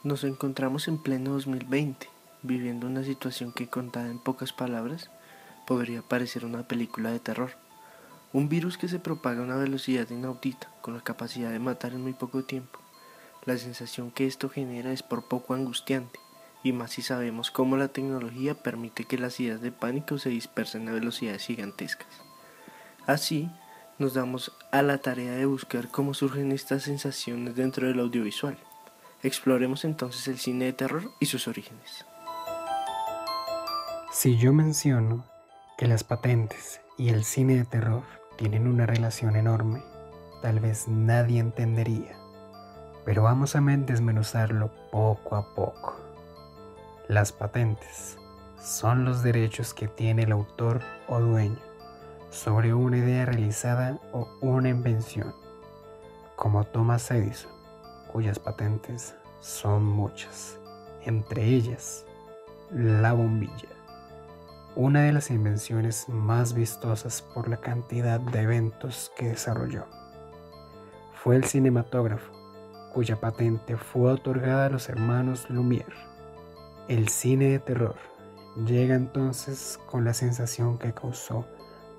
Nos encontramos en pleno 2020, viviendo una situación que, contada en pocas palabras, podría parecer una película de terror. Un virus que se propaga a una velocidad inaudita, con la capacidad de matar en muy poco tiempo. La sensación que esto genera es por poco angustiante, y más si sabemos cómo la tecnología permite que las ideas de pánico se dispersen a velocidades gigantescas. Así, nos damos a la tarea de buscar cómo surgen estas sensaciones dentro del audiovisual. Exploremos entonces el cine de terror y sus orígenes. Si yo menciono que las patentes y el cine de terror tienen una relación enorme, tal vez nadie entendería, pero vamos a desmenuzarlo poco a poco. Las patentes son los derechos que tiene el autor o dueño sobre una idea realizada o una invención, como Thomas Edison, cuyas patentes son muchas, entre ellas la bombilla, una de las invenciones más vistosas por la cantidad de eventos que desarrolló. Fue el cinematógrafo, cuya patente fue otorgada a los hermanos Lumière. El cine de terror llega entonces con la sensación que causó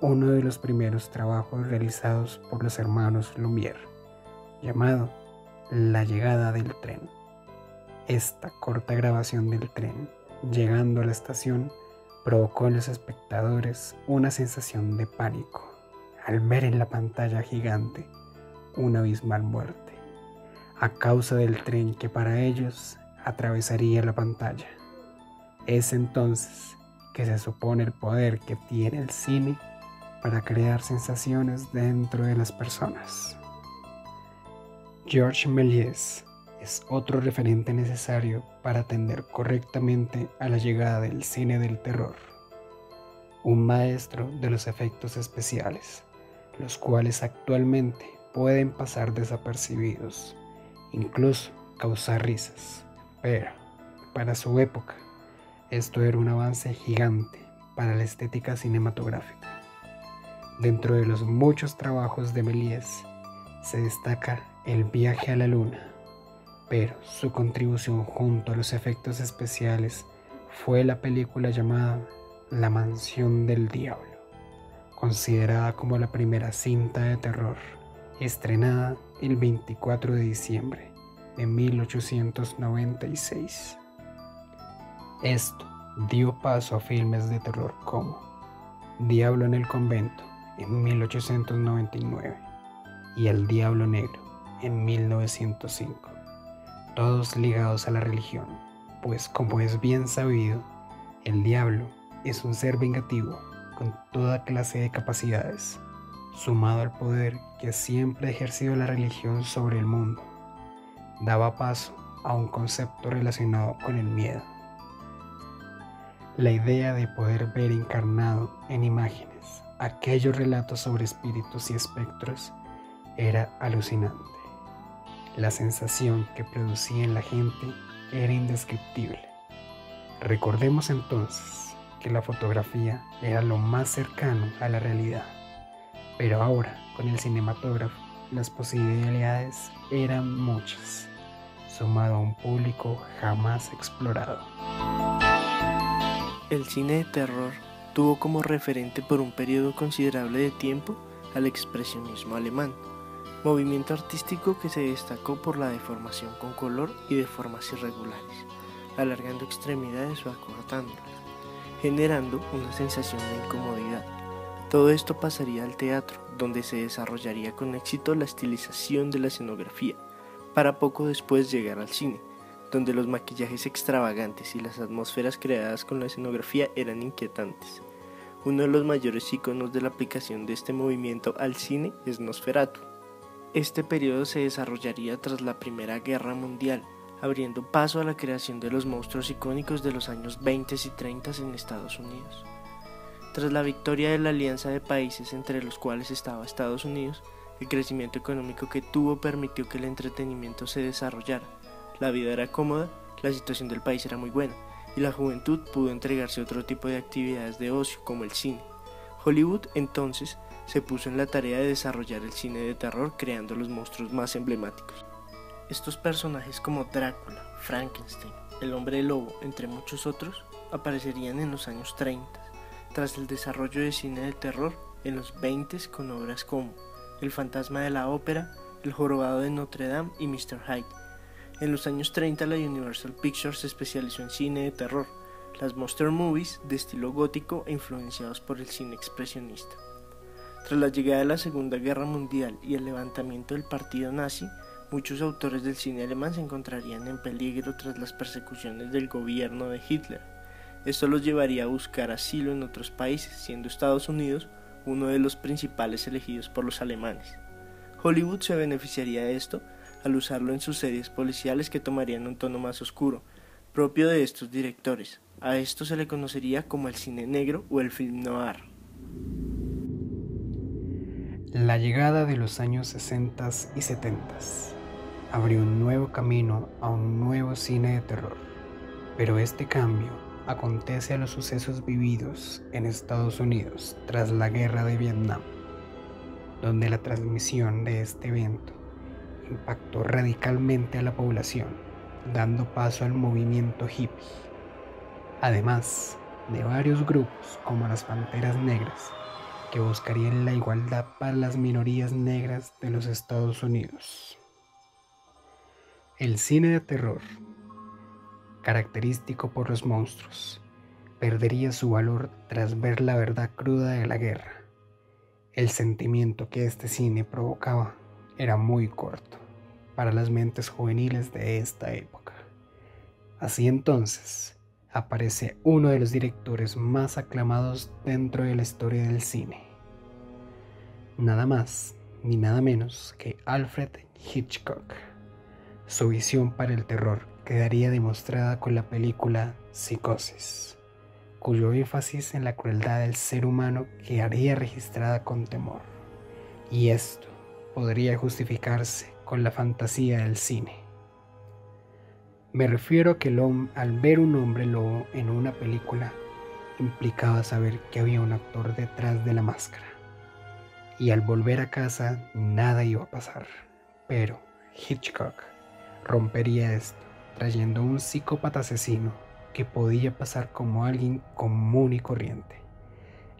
uno de los primeros trabajos realizados por los hermanos Lumière, llamado La llegada del tren. Esta corta grabación del tren, llegando a la estación, provocó en los espectadores una sensación de pánico al ver en la pantalla gigante una abismal muerte, a causa del tren que para ellos atravesaría la pantalla. Es entonces que se supone el poder que tiene el cine para crear sensaciones dentro de las personas. Georges Méliès es otro referente necesario para atender correctamente a la llegada del cine del terror. Un maestro de los efectos especiales, los cuales actualmente pueden pasar desapercibidos, incluso causar risas, pero para su época esto era un avance gigante para la estética cinematográfica. Dentro de los muchos trabajos de Méliès se destaca El viaje a la luna, pero su contribución junto a los efectos especiales fue la película llamada La mansión del diablo, considerada como la primera cinta de terror, estrenada el 24 de diciembre de 1896. Esto dio paso a filmes de terror como Diablo en el convento en 1899 y El diablo negro en 1905, todos ligados a la religión, pues como es bien sabido, el diablo es un ser vengativo con toda clase de capacidades, sumado al poder que siempre ha ejercido la religión sobre el mundo. Daba paso a un concepto relacionado con el miedo. La idea de poder ver encarnado en imágenes aquellos relatos sobre espíritus y espectros era alucinante. La sensación que producía en la gente era indescriptible. Recordemos entonces que la fotografía era lo más cercano a la realidad, pero ahora con el cinematógrafo las posibilidades eran muchas, sumado a un público jamás explorado. El cine de terror tuvo como referente por un periodo considerable de tiempo al expresionismo alemán, movimiento artístico que se destacó por la deformación con color y de formas irregulares, alargando extremidades o acortándolas, generando una sensación de incomodidad. Todo esto pasaría al teatro, donde se desarrollaría con éxito la estilización de la escenografía, para poco después llegar al cine, donde los maquillajes extravagantes y las atmósferas creadas con la escenografía eran inquietantes. Uno de los mayores iconos de la aplicación de este movimiento al cine es Nosferatu. Este periodo se desarrollaría tras la Primera Guerra Mundial, abriendo paso a la creación de los monstruos icónicos de los años 20 y 30 en Estados Unidos. Tras la victoria de la alianza de países entre los cuales estaba Estados Unidos, el crecimiento económico que tuvo permitió que el entretenimiento se desarrollara. La vida era cómoda, la situación del país era muy buena, y la juventud pudo entregarse a otro tipo de actividades de ocio como el cine. Hollywood entonces se puso en la tarea de desarrollar el cine de terror creando los monstruos más emblemáticos. Estos personajes como Drácula, Frankenstein, el hombre lobo, entre muchos otros, aparecerían en los años 30, tras el desarrollo de cine de terror en los 20 con obras como El fantasma de la ópera, El jorobado de Notre Dame y Mr. Hyde. En los años 30 la Universal Pictures se especializó en cine de terror, las monster movies de estilo gótico e influenciados por el cine expresionista. Tras la llegada de la Segunda Guerra Mundial y el levantamiento del partido nazi, muchos autores del cine alemán se encontrarían en peligro tras las persecuciones del gobierno de Hitler. Esto los llevaría a buscar asilo en otros países, siendo Estados Unidos uno de los principales elegidos por los alemanes. Hollywood se beneficiaría de esto al usarlo en sus series policiales que tomarían un tono más oscuro, propio de estos directores. A esto se le conocería como el cine negro o el film noir. La llegada de los años 60 y 70 abrió un nuevo camino a un nuevo cine de terror, pero este cambio acontece a los sucesos vividos en Estados Unidos tras la guerra de Vietnam, donde la transmisión de este evento impactó radicalmente a la población, dando paso al movimiento hippie, además de varios grupos como las Panteras Negras, que buscarían la igualdad para las minorías negras de los Estados Unidos. El cine de terror, característico por los monstruos, perdería su valor tras ver la verdad cruda de la guerra. El sentimiento que este cine provocaba era muy corto para las mentes juveniles de esta época. Así entonces, aparece uno de los directores más aclamados dentro de la historia del cine. Nada más ni nada menos que Alfred Hitchcock. Su visión para el terror quedaría demostrada con la película Psicosis, cuyo énfasis en la crueldad del ser humano quedaría registrada con temor. Y esto podría justificarse con la fantasía del cine. Me refiero a que al ver un hombre lobo en una película implicaba saber que había un actor detrás de la máscara. Y al volver a casa nada iba a pasar. Pero Hitchcock rompería esto, trayendo un psicópata asesino que podía pasar como alguien común y corriente.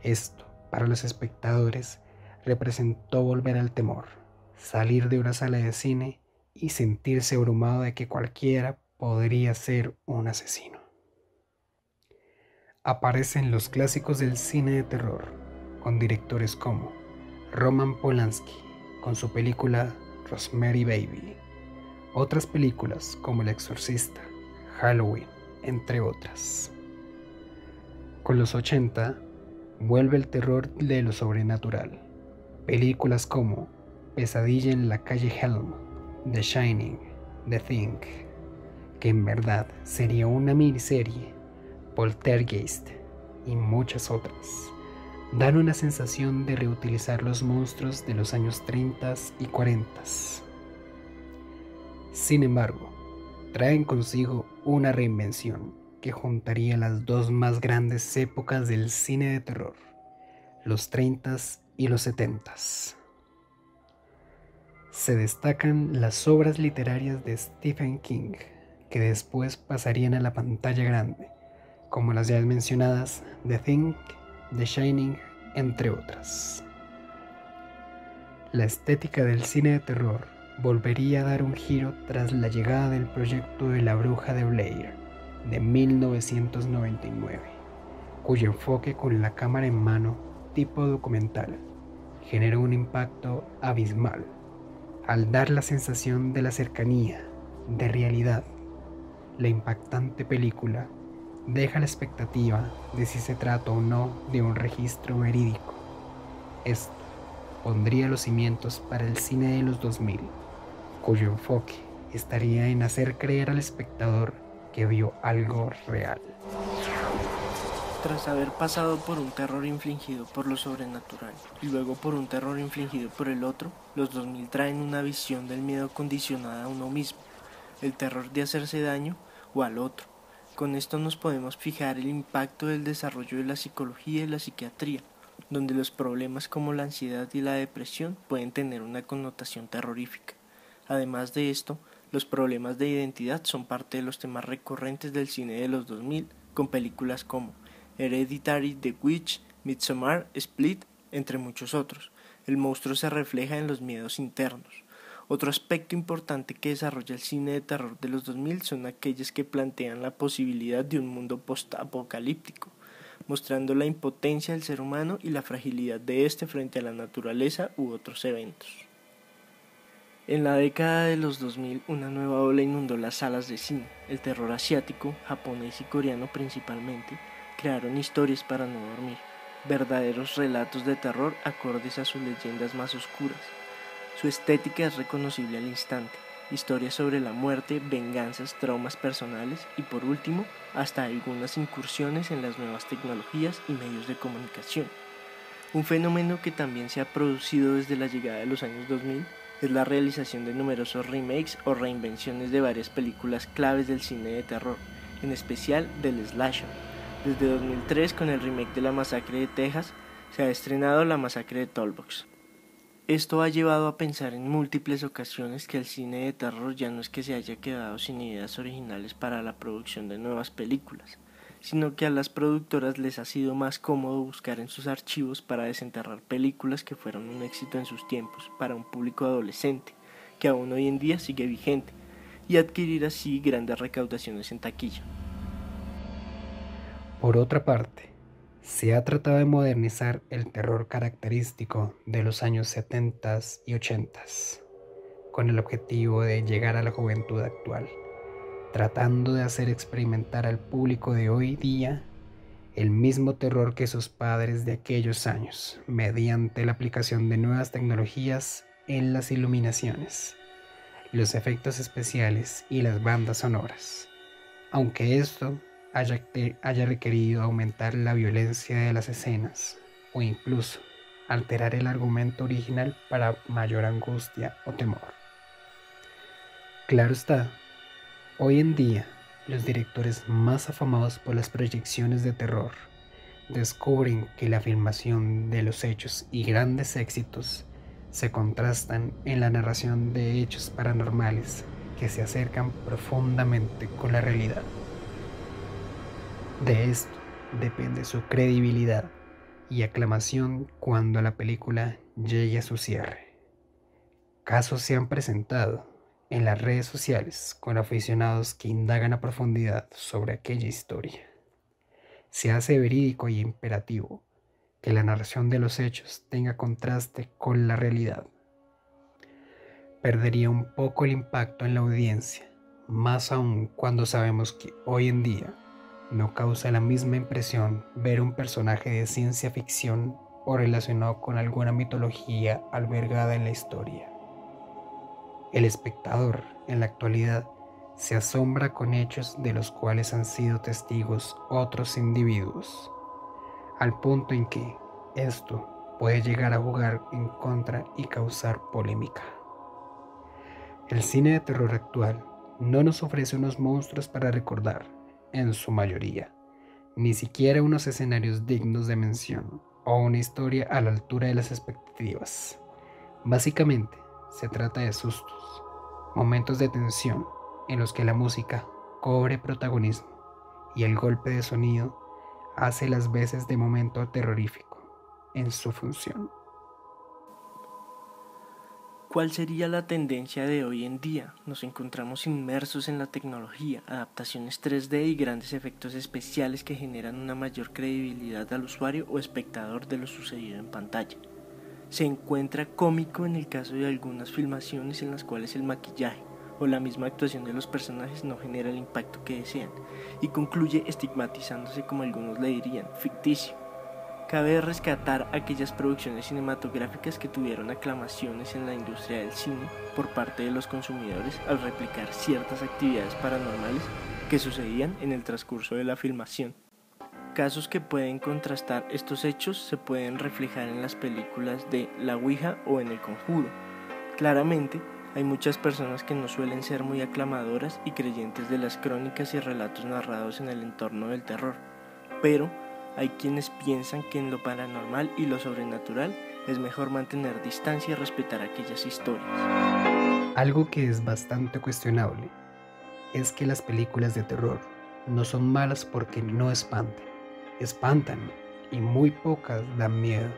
Esto, para los espectadores, representó volver al temor, salir de una sala de cine y sentirse abrumado de que cualquiera podría ser un asesino. Aparecen los clásicos del cine de terror, con directores como Roman Polanski, con su película Rosemary Baby, otras películas como El Exorcista, Halloween, entre otras. Con los 80, vuelve el terror de lo sobrenatural. Películas como Pesadilla en la calle Elm, The Shining, The Thing, que en verdad sería una miniserie, Poltergeist y muchas otras, dan una sensación de reutilizar los monstruos de los años 30 y 40. Sin embargo, traen consigo una reinvención que juntaría las dos más grandes épocas del cine de terror, los 30 y los 70. Se destacan las obras literarias de Stephen King, que después pasarían a la pantalla grande, como las ya mencionadas The Thing, The Shining, entre otras. La estética del cine de terror volvería a dar un giro tras la llegada del proyecto de La Bruja de Blair de 1999, cuyo enfoque con la cámara en mano tipo documental generó un impacto abismal al dar la sensación de la cercanía, de realidad. La impactante película deja la expectativa de si se trata o no de un registro verídico. Esto pondría los cimientos para el cine de los 2000, cuyo enfoque estaría en hacer creer al espectador que vio algo real. Tras haber pasado por un terror infligido por lo sobrenatural y luego por un terror infligido por el otro, los 2000 traen una visión del miedo condicionada a uno mismo, el terror de hacerse daño o al otro. Con esto nos podemos fijar el impacto del desarrollo de la psicología y la psiquiatría, donde los problemas como la ansiedad y la depresión pueden tener una connotación terrorífica. Además de esto, Los problemas de identidad son parte de los temas recurrentes del cine de los 2000, con películas como Hereditary, The Witch, Midsommar, Split, entre muchos otros. El monstruo se refleja en los miedos internos. Otro aspecto importante que desarrolla el cine de terror de los 2000 son aquellos que plantean la posibilidad de un mundo post-apocalíptico, mostrando la impotencia del ser humano y la fragilidad de éste frente a la naturaleza u otros eventos. En la década de los 2000, una nueva ola inundó las salas de cine. El terror asiático, japonés y coreano principalmente, crearon historias para no dormir, verdaderos relatos de terror acordes a sus leyendas más oscuras. Su estética es reconocible al instante, historias sobre la muerte, venganzas, traumas personales y por último, hasta algunas incursiones en las nuevas tecnologías y medios de comunicación. Un fenómeno que también se ha producido desde la llegada de los años 2000 es la realización de numerosos remakes o reinvenciones de varias películas claves del cine de terror, en especial del slasher. Desde 2003, con el remake de La Masacre de Texas, se ha estrenado La Masacre de Tollbox. Esto ha llevado a pensar en múltiples ocasiones que el cine de terror ya no es que se haya quedado sin ideas originales para la producción de nuevas películas, sino que a las productoras les ha sido más cómodo buscar en sus archivos para desenterrar películas que fueron un éxito en sus tiempos para un público adolescente, que aún hoy en día sigue vigente, y adquirir así grandes recaudaciones en taquilla. Por otra parte, se ha tratado de modernizar el terror característico de los años 70 y 80, con el objetivo de llegar a la juventud actual, tratando de hacer experimentar al público de hoy día el mismo terror que sus padres de aquellos años, mediante la aplicación de nuevas tecnologías en las iluminaciones, los efectos especiales y las bandas sonoras, aunque esto haya requerido aumentar la violencia de las escenas o incluso alterar el argumento original para mayor angustia o temor. Claro está, hoy en día los directores más afamados por las proyecciones de terror descubren que la filmación de los hechos y grandes éxitos se contrastan en la narración de hechos paranormales que se acercan profundamente con la realidad. De esto depende su credibilidad y aclamación cuando la película llegue a su cierre. Casos se han presentado en las redes sociales con aficionados que indagan a profundidad sobre aquella historia. Se hace verídico y imperativo que la narración de los hechos tenga contraste con la realidad. Perdería un poco el impacto en la audiencia, más aún cuando sabemos que hoy en día no causa la misma impresión ver un personaje de ciencia ficción o relacionado con alguna mitología albergada en la historia. El espectador, en la actualidad, se asombra con hechos de los cuales han sido testigos otros individuos, al punto en que esto puede llegar a jugar en contra y causar polémica. El cine de terror actual no nos ofrece unos monstruos para recordar, en su mayoría, ni siquiera unos escenarios dignos de mención o una historia a la altura de las expectativas. Básicamente, se trata de sustos, momentos de tensión en los que la música cobre protagonismo y el golpe de sonido hace las veces de momento terrorífico en su función. ¿Cuál sería la tendencia de hoy en día? Nos encontramos inmersos en la tecnología, adaptaciones 3D y grandes efectos especiales que generan una mayor credibilidad al usuario o espectador de lo sucedido en pantalla. Se encuentra cómico en el caso de algunas filmaciones en las cuales el maquillaje o la misma actuación de los personajes no genera el impacto que desean y concluye estigmatizándose, como algunos le dirían, ficticio. Cabe rescatar aquellas producciones cinematográficas que tuvieron aclamaciones en la industria del cine por parte de los consumidores al replicar ciertas actividades paranormales que sucedían en el transcurso de la filmación. Casos que pueden contrastar estos hechos se pueden reflejar en las películas de La Ouija o en El Conjuro. Claramente, hay muchas personas que no suelen ser muy aclamadoras y creyentes de las crónicas y relatos narrados en el entorno del terror, pero hay quienes piensan que en lo paranormal y lo sobrenatural es mejor mantener distancia y respetar aquellas historias. Algo que es bastante cuestionable es que las películas de terror no son malas porque no espanten. Espantan y muy pocas dan miedo.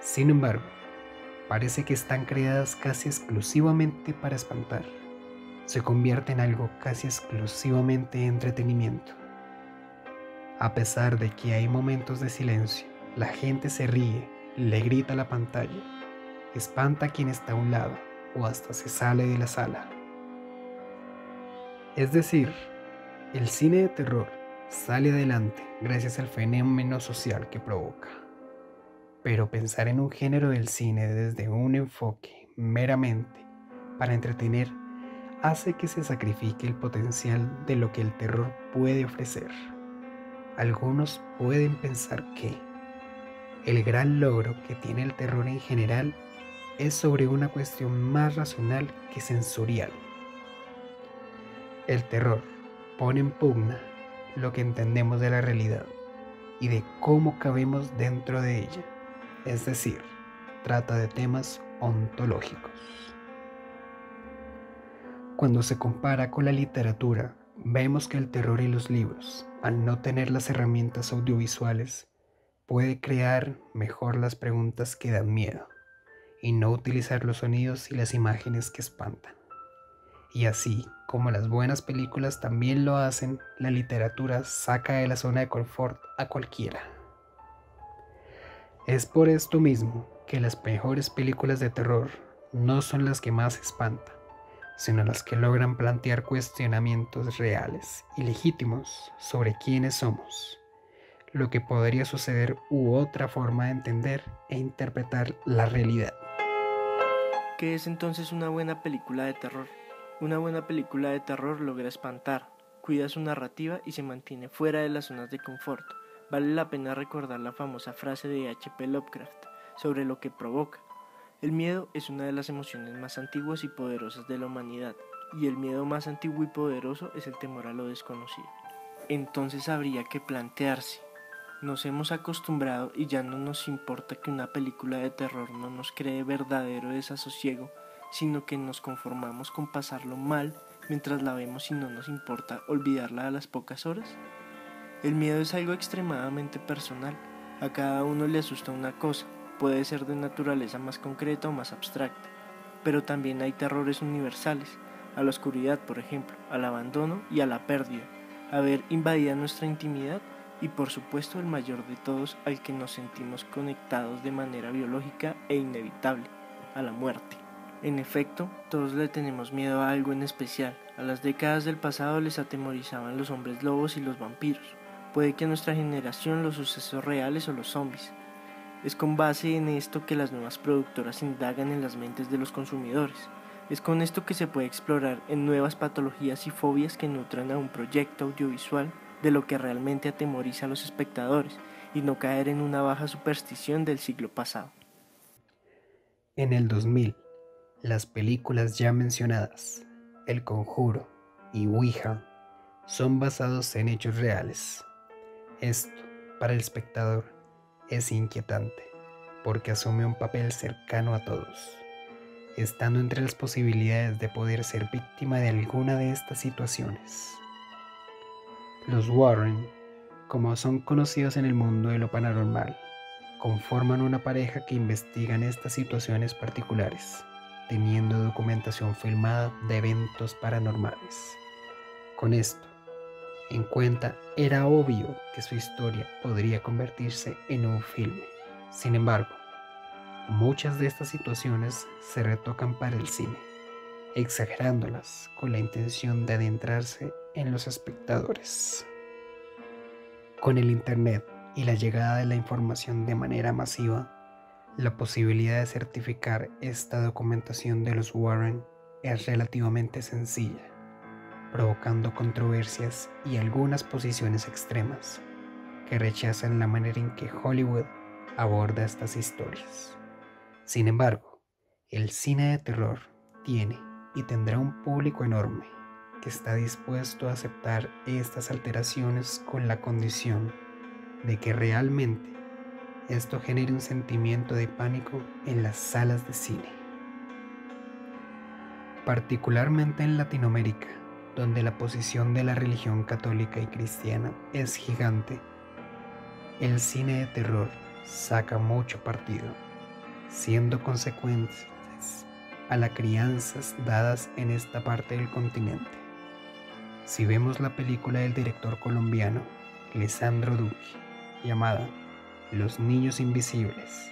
Sin embargo, parece que están creadas casi exclusivamente para espantar. Se convierte en algo casi exclusivamente entretenimiento. A pesar de que hay momentos de silencio, la gente se ríe, le grita a la pantalla, espanta a quien está a un lado o hasta se sale de la sala. Es decir, el cine de terror sale adelante gracias al fenómeno social que provoca. Pero pensar en un género del cine desde un enfoque meramente para entretener hace que se sacrifique el potencial de lo que el terror puede ofrecer. Algunos pueden pensar que el gran logro que tiene el terror en general es sobre una cuestión más racional que sensorial. El terror pone en pugna lo que entendemos de la realidad y de cómo cabemos dentro de ella, es decir, trata de temas ontológicos. Cuando se compara con la literatura, vemos que el terror y los libros, al no tener las herramientas audiovisuales, puede crear mejor las preguntas que dan miedo y no utilizar los sonidos y las imágenes que espantan. Y así como las buenas películas también lo hacen, la literatura saca de la zona de confort a cualquiera. Es por esto mismo que las mejores películas de terror no son las que más espantan, sino las que logran plantear cuestionamientos reales y legítimos sobre quiénes somos, lo que podría suceder u otra forma de entender e interpretar la realidad. ¿Qué es entonces una buena película de terror? Una buena película de terror logra espantar, cuida su narrativa y se mantiene fuera de las zonas de confort. Vale la pena recordar la famosa frase de H.P. Lovecraft sobre lo que provoca. El miedo es una de las emociones más antiguas y poderosas de la humanidad, y el miedo más antiguo y poderoso es el temor a lo desconocido. Entonces habría que plantearse, nos hemos acostumbrado y ya no nos importa que una película de terror no nos cree verdadero desasosiego, sino que nos conformamos con pasarlo mal mientras la vemos y no nos importa olvidarla a las pocas horas. El miedo es algo extremadamente personal, a cada uno le asusta una cosa, puede ser de naturaleza más concreta o más abstracta, pero también hay terrores universales, a la oscuridad por ejemplo, al abandono y a la pérdida, a ver invadida nuestra intimidad y por supuesto el mayor de todos al que nos sentimos conectados de manera biológica e inevitable, a la muerte. En efecto, todos le tenemos miedo a algo en especial. A las décadas del pasado les atemorizaban los hombres lobos y los vampiros. Puede que a nuestra generación los sucesos reales o los zombies. Es con base en esto que las nuevas productoras indagan en las mentes de los consumidores. Es con esto que se puede explorar en nuevas patologías y fobias que nutran a un proyecto audiovisual de lo que realmente atemoriza a los espectadores y no caer en una baja superstición del siglo pasado. En el 2000, las películas ya mencionadas, El Conjuro y Ouija, son basados en hechos reales. Esto, para el espectador, es inquietante, porque asume un papel cercano a todos, estando entre las posibilidades de poder ser víctima de alguna de estas situaciones. Los Warren, como son conocidos en el mundo de lo paranormal, conforman una pareja que investigan estas situaciones particulares, teniendo documentación filmada de eventos paranormales. Con esto en cuenta, era obvio que su historia podría convertirse en un filme. Sin embargo, muchas de estas situaciones se retocan para el cine, exagerándolas con la intención de adentrarse en los espectadores. Con el Internet y la llegada de la información de manera masiva, la posibilidad de certificar esta documentación de los Warren es relativamente sencilla, provocando controversias y algunas posiciones extremas que rechazan la manera en que Hollywood aborda estas historias. Sin embargo, el cine de terror tiene y tendrá un público enorme que está dispuesto a aceptar estas alteraciones con la condición de que realmente esto genere un sentimiento de pánico en las salas de cine. particularmente en Latinoamérica, donde la posición de la religión católica y cristiana es gigante. El cine de terror saca mucho partido, siendo consecuentes a las crianzas dadas en esta parte del continente. Si vemos la película del director colombiano Lisandro Duque, llamada Los Niños Invisibles,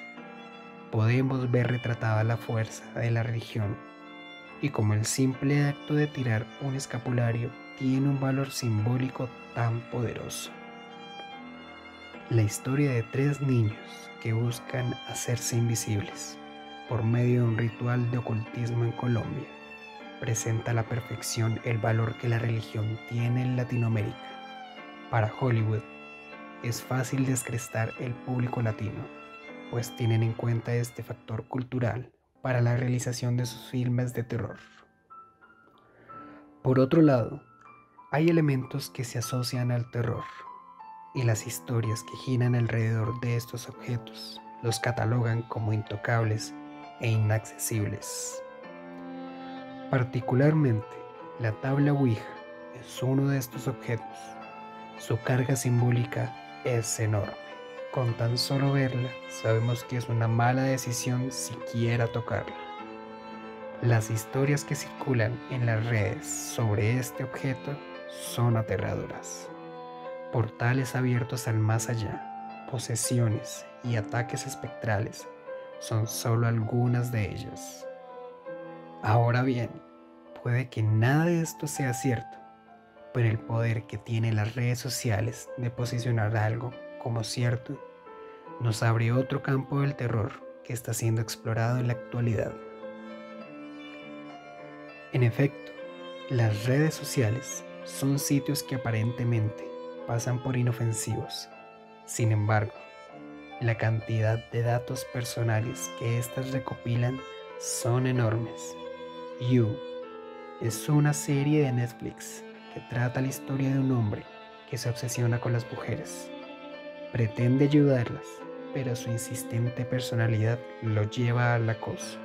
podemos ver retratada la fuerza de la religión y como el simple acto de tirar un escapulario tiene un valor simbólico tan poderoso. La historia de 3 niños que buscan hacerse invisibles por medio de un ritual de ocultismo en Colombia presenta a la perfección el valor que la religión tiene en Latinoamérica. Para Hollywood es fácil descrestar el público latino, pues tienen en cuenta este factor cultural para la realización de sus filmes de terror. Por otro lado, hay elementos que se asocian al terror y las historias que giran alrededor de estos objetos los catalogan como intocables e inaccesibles. Particularmente, la tabla Ouija es uno de estos objetos. Su carga simbólica es enorme. Con tan solo verla, sabemos que es una mala decisión siquiera tocarla. Las historias que circulan en las redes sobre este objeto son aterradoras. Portales abiertos al más allá, posesiones y ataques espectrales son solo algunas de ellas. Ahora bien, puede que nada de esto sea cierto, pero el poder que tienen las redes sociales de posicionar algo como cierto nos abre otro campo del terror que está siendo explorado en la actualidad. En efecto, las redes sociales son sitios que aparentemente pasan por inofensivos. Sin embargo, la cantidad de datos personales que éstas recopilan son enormes. You es una serie de Netflix que trata la historia de un hombre que se obsesiona con las mujeres. Pretende ayudarlas, pero su insistente personalidad lo lleva al acoso.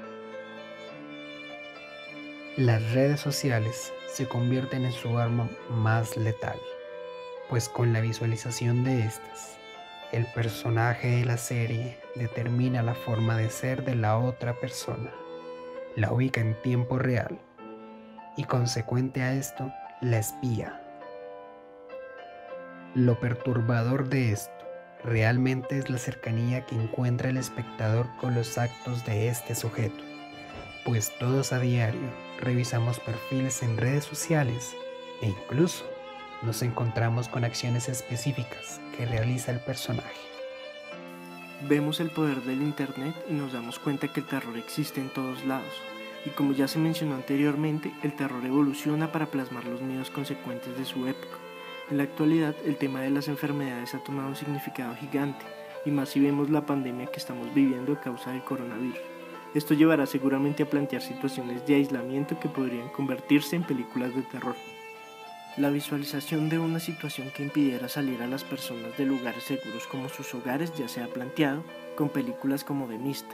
Las redes sociales se convierten en su arma más letal, pues con la visualización de estas, el personaje de la serie determina la forma de ser de la otra persona, la ubica en tiempo real y consecuente a esto, la espía. Lo perturbador de esto realmente es la cercanía que encuentra el espectador con los actos de este sujeto, pues todos a diario revisamos perfiles en redes sociales e incluso nos encontramos con acciones específicas que realiza el personaje. Vemos el poder del internet y nos damos cuenta que el terror existe en todos lados. Y como ya se mencionó anteriormente, el terror evoluciona para plasmar los miedos consecuentes de su época. En la actualidad, el tema de las enfermedades ha tomado un significado gigante, y más si vemos la pandemia que estamos viviendo a causa del coronavirus. Esto llevará seguramente a plantear situaciones de aislamiento que podrían convertirse en películas de terror. La visualización de una situación que impidiera salir a las personas de lugares seguros como sus hogares ya se ha planteado con películas como The Mist,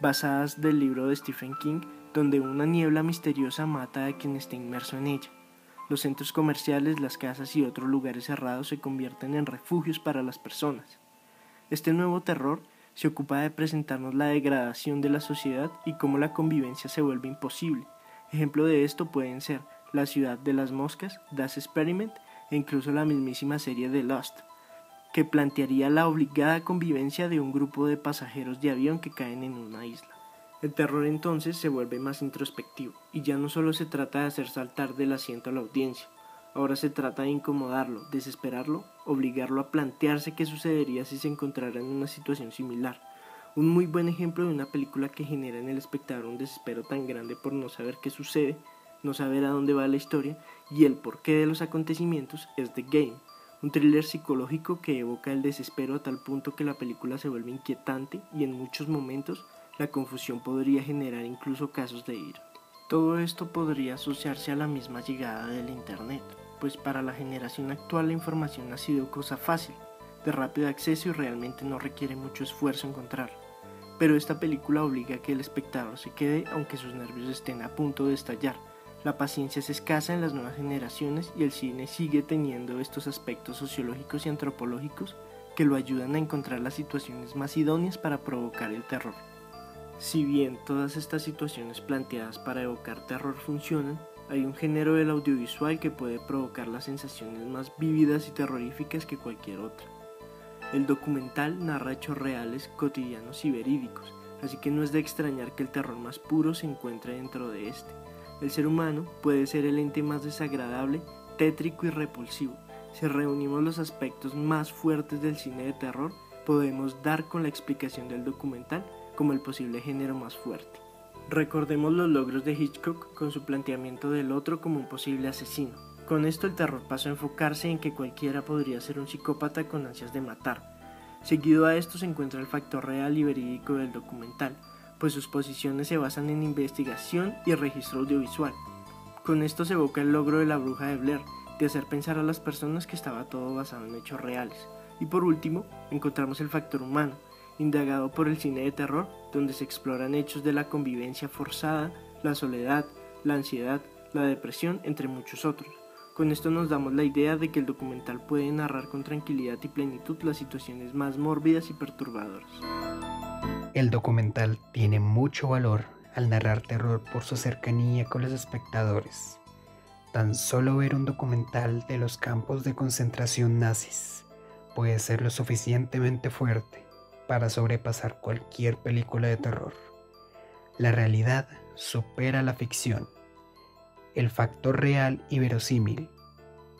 basadas del libro de Stephen King, donde una niebla misteriosa mata a quien esté inmerso en ella. Los centros comerciales, las casas y otros lugares cerrados se convierten en refugios para las personas. Este nuevo terror se ocupa de presentarnos la degradación de la sociedad y cómo la convivencia se vuelve imposible. Ejemplo de esto pueden ser La ciudad de las moscas, Das Experiment e incluso la mismísima serie de Lost, que plantearía la obligada convivencia de un grupo de pasajeros de avión que caen en una isla. El terror entonces se vuelve más introspectivo y ya no solo se trata de hacer saltar del asiento a la audiencia, ahora se trata de incomodarlo, desesperarlo, obligarlo a plantearse qué sucedería si se encontrara en una situación similar. Un muy buen ejemplo de una película que genera en el espectador un desespero tan grande por no saber qué sucede, no saber a dónde va la historia y el porqué de los acontecimientos es The Game, un thriller psicológico que evoca el desespero a tal punto que la película se vuelve inquietante y en muchos momentos la confusión podría generar incluso casos de ira. Todo esto podría asociarse a la misma llegada del internet, pues para la generación actual la información ha sido cosa fácil, de rápido acceso y realmente no requiere mucho esfuerzo encontrarla. Pero esta película obliga a que el espectador se quede aunque sus nervios estén a punto de estallar, La paciencia es escasa en las nuevas generaciones y el cine sigue teniendo estos aspectos sociológicos y antropológicos que lo ayudan a encontrar las situaciones más idóneas para provocar el terror. Si bien todas estas situaciones planteadas para evocar terror funcionan, hay un género del audiovisual que puede provocar las sensaciones más vívidas y terroríficas que cualquier otra. El documental narra hechos reales, cotidianos y verídicos, así que no es de extrañar que el terror más puro se encuentre dentro de este. El ser humano puede ser el ente más desagradable, tétrico y repulsivo. Si reunimos los aspectos más fuertes del cine de terror, podemos dar con la explicación del documental como el posible género más fuerte. Recordemos los logros de Hitchcock con su planteamiento del otro como un posible asesino. Con esto el terror pasó a enfocarse en que cualquiera podría ser un psicópata con ansias de matar. Seguido a esto se encuentra el factor real y verídico del documental, pues sus posiciones se basan en investigación y registro audiovisual. Con esto se evoca el logro de La Bruja de Blair, de hacer pensar a las personas que estaba todo basado en hechos reales. Y por último, encontramos el factor humano, indagado por el cine de terror, donde se exploran hechos de la convivencia forzada, la soledad, la ansiedad, la depresión, entre muchos otros. Con esto nos damos la idea de que el documental puede narrar con tranquilidad y plenitud las situaciones más mórbidas y perturbadoras. El documental tiene mucho valor al narrar terror por su cercanía con los espectadores. Tan solo ver un documental de los campos de concentración nazis puede ser lo suficientemente fuerte para sobrepasar cualquier película de terror. La realidad supera la ficción. El factor real y verosímil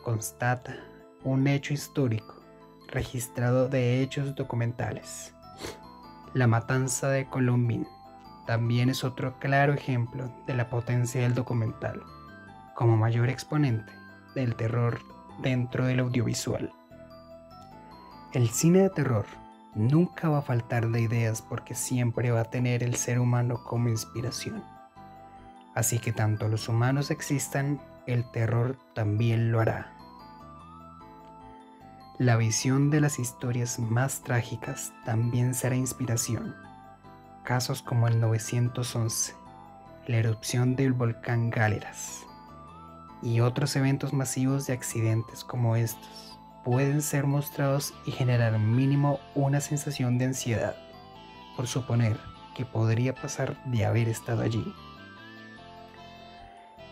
constata un hecho histórico registrado de hechos documentales. La matanza de Columbine también es otro claro ejemplo de la potencia del documental, como mayor exponente del terror dentro del audiovisual. El cine de terror nunca va a faltar de ideas porque siempre va a tener el ser humano como inspiración. Así que tanto los humanos existan, el terror también lo hará. La visión de las historias más trágicas también será inspiración. Casos como el 911, la erupción del volcán Gáleras y otros eventos masivos de accidentes como estos pueden ser mostrados y generar mínimo una sensación de ansiedad por suponer que podría pasar de haber estado allí.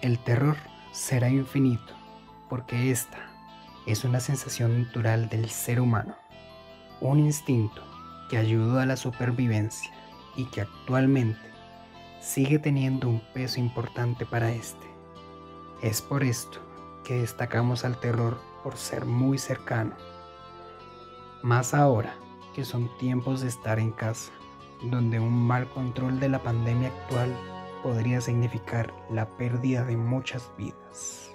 El terror será infinito porque esta es una sensación natural del ser humano, un instinto que ayudó a la supervivencia y que actualmente sigue teniendo un peso importante para este. Es por esto que destacamos al terror por ser muy cercano, más ahora que son tiempos de estar en casa, donde un mal control de la pandemia actual podría significar la pérdida de muchas vidas.